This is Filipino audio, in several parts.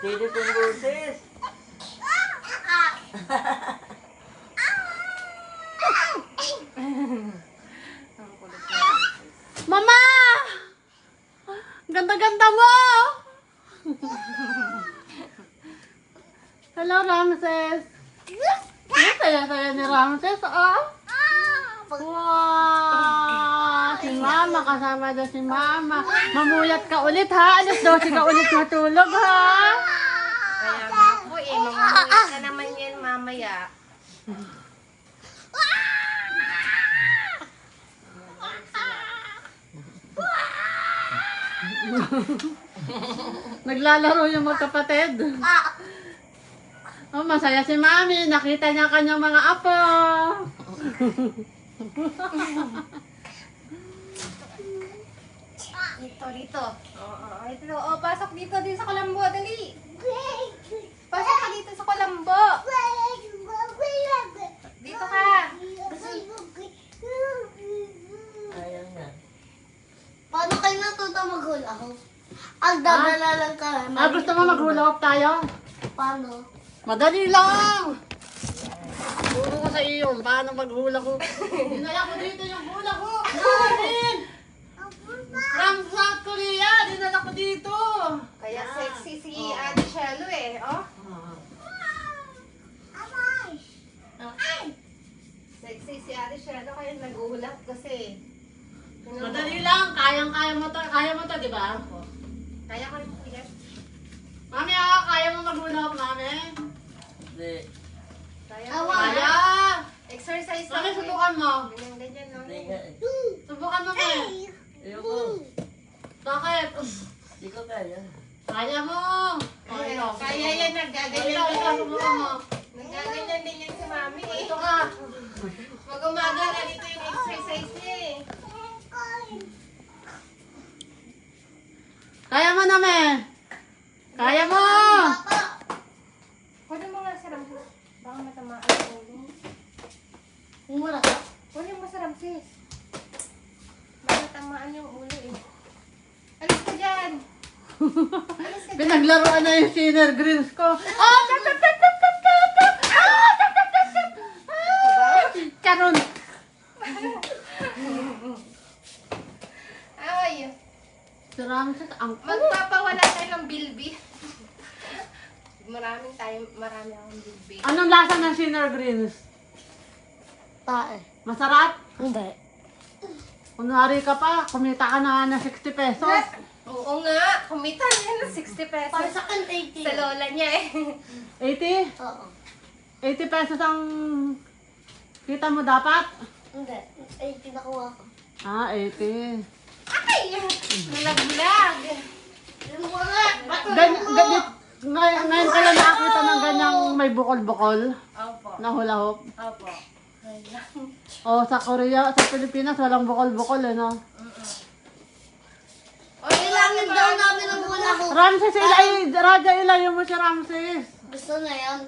Sirit yung boses. Mama! Ganda-ganda mo! Hello, Ramses. Ang saya-saya ni Ramses, oh. Wow! Si Mama, kasama daw si Mama. Mamuyat ka ulit, ha? Alas 12 ka ulit matulog, ha? Kaya nga po mamamuyat ka naman yan mamaya. Naglalaro yung magkapatid. Oh, masaya si Mami. Nakita niya kanyang mga apo. Dito. Ito. Oh, pasok dito din sa Kulambo. Dali. Pasok ka dito sa Kulambo. Dito ka. Ayan na. Paano kayo natuto maghula ho? Ang dadala lang ka. Gusto mo mag-hula hoop tayo? Paano? Madali lang! Turo ko sa iyo, paano mag-hula hoop. Dinala ko dito yung hula hoop. Namin! From South Korea, dinala ko dito. Kaya sexy si Ate Shelo eh. Oh. Sexy si Ate Shelo kaya nag-uulap kasi. Madali lang, kayang-kaya mo to, di ba? Kaya ko rin tigas. Mami, kaya mo mag-hula hoop, Mami? Hindi. Kaya. Kaya! Exercise Mami, lang. subukan mo. Ganyan, no? Hindi nga. Subukan mo, Mami. Ayoko. Bakit? Hindi ko kaya. Kaya mo! Kaya yan, nagaganyan Ikaw, din. subukan mo. Nagaganyan din yan si Mami eh. Ito ka. Mag-umaga na dito yung exercise niya eh. Kaya mo na, Me. Kaya mo! Kunin mo nga si Ramses. Baka matamaan ang ulo. Mura ka? Kunin mo si Ramses. Baka matamaan yung ulo eh. Alis ka dyan. Alis ka dyan. Pinaglaruan na yung sinner greens ko. Oh! Tap, tap, tap, tap, tap, tap, tap! Ah! Tap, tap, tap, tap! Ah! Karon. Ay, Si Ramses, ang magpapawala tayo ng bilbi. Marami akong bilbi. Anong lasa ng sinner greens? Tae. Masarap? Hindi. Kunwari ka pa, kumita ka na ng 60 pesos. Oo nga, kumita na yan ng 60 Para pesos. sa akin, 80. Sa lola niya eh. 80? Oo. 80 pesos ang kita mo dapat? Hindi. 80 nakuha ko. Ah, 80. Ay! Nalaglag! Yung mga! Ngayon ka lang nakakita ng ganyang may bukol-bukol Opo. na hula hoop. Opo. O sa Korea, sa Pilipinas, walang bukol-bukol eh, no? O, Kailangan daw namin ang hula ho. Ramses, Raja, ilayo mo si Ramses. Gusto na yan.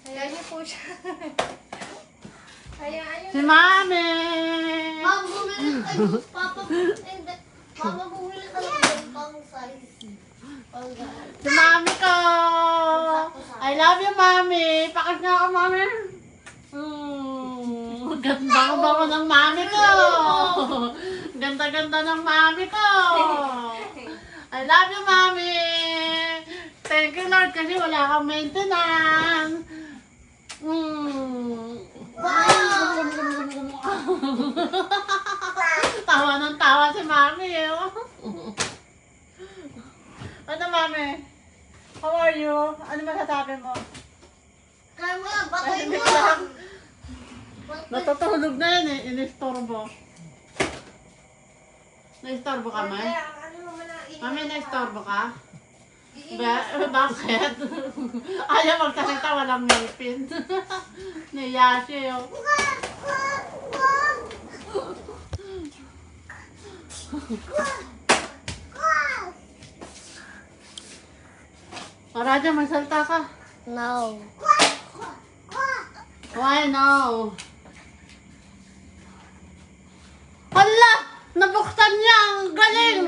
Hayaan niyo po siya. Hayaan niyo. Si Mami! Ma'am, bumili ka. Papa, hindi. Papa, bumili ka ng pang size. Pang Si Mami ko! I love you, Mami! Pakit nga ako, Mami! Ganda-ganda ng Mami ko! Ganda-ganda ng Mami ko! I love you, Mami! Thank you, Lord, kasi wala kang maintenance! Tawa ng tawa si Mami, eh. Ano, Mami? How are you? Ano masasabi mo? Kaya mo lang, batay mo. Tahimik lang. Natutulog na yan eh. Inistorbo. Naistorbo ka, Mami? Ano mo na Mami, naistorbo ka? Bakit? Ayaw magkakita, walang ngipin. Naiya siya yun. Raja, magsalta ka. No. Why no? Hala! Nabuksan niya! Ang galing!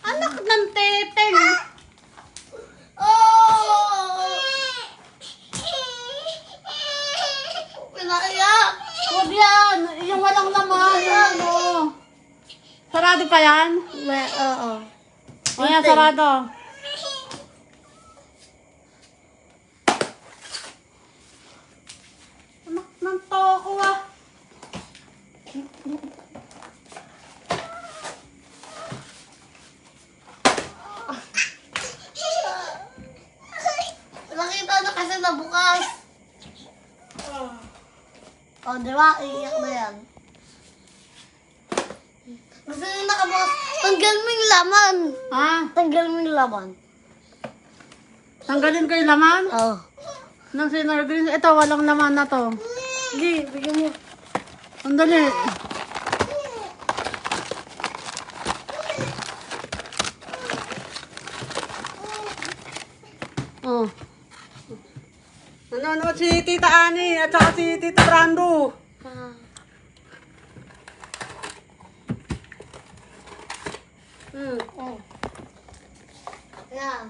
Anak ng teteng! Oh! Oo. O yan, sarado. Anak ng toko ah. Nakita na kasi nabukas. O, di ba? Iiyak na yan. Gusto nyo nakabukas. Tanggal mo yung laman. Ha? Tanggal mo yung laman. Tanggalin ko yung laman? Oo. Nang sinargin. Ito, walang laman na to. Sige, bigyan mo. Sandali. Oh. Nanonood si Tita Ani at saka si Tita Brando. Yan.